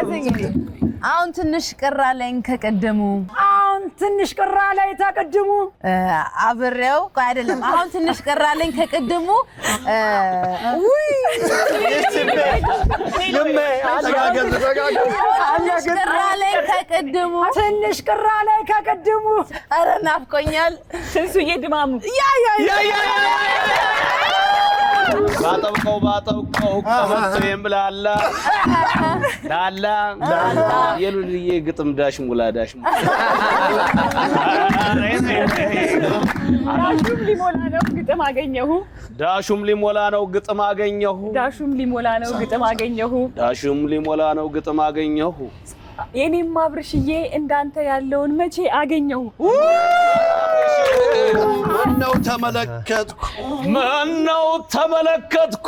ያዘኝ አሁን ትንሽ ቀራለኝ ከቀደሙ አሁን ትንሽ ቀራለኝ ተቀደሙ አብሬው አይደለም አሁን ትንሽ ቀራለኝ ከቀደሙ ትንሽ ቀራለኝ ከቀደሙ ኧረ ናፍቆኛል ትንሱዬ ድማሙ ባጠብቀው ቀበቶዬም ብላላ ላላ የሉልዬ ግጥም ዳሽ ሙላ ዳሹም ሊሞላ ነው ግጥም አገኘሁ ዳሹም ሊሞላ ነው ግጥም አገኘሁ ዳሹም ሊሞላ ነው ግጥም አገኘሁ ዳሹም ሊሞላ ነው ግጥም አገኘሁ የኔም አብርሽዬ እንዳንተ ያለውን መቼ አገኘሁ ምነው ተመለከትኩ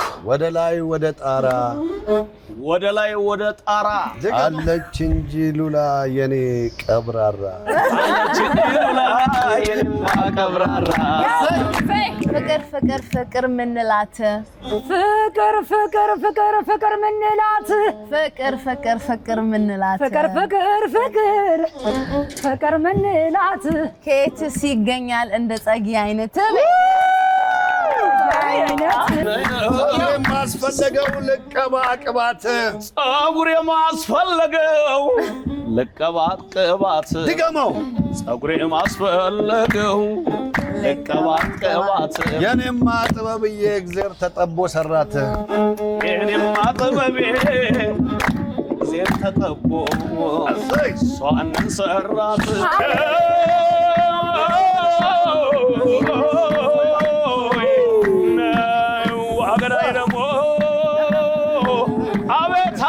ወደ ላይ ወደ ጣራ አለች እንጂ ሉላ የኔ ቀብራራ ፍቅር ምንላት ፍቅር ምንላት ፍቅር ምንላት ፍቅር ምንላት ከየትስ ይገኛል እንደ ጸጊ አይነት ማስፈለገው ልቀባ ቅባት ጸጉር የማስፈለገው ልቀባት ቅባት ድገመው ጸጉር የማስፈለገው ልቀባት ቅባት የኔማ ጥበብዬ እግዚአብሔር ተጠቦ ሰራት የኔማ ጥበቤ እግዚአብሔር ተጠቦ እሷን ሰራት አቤት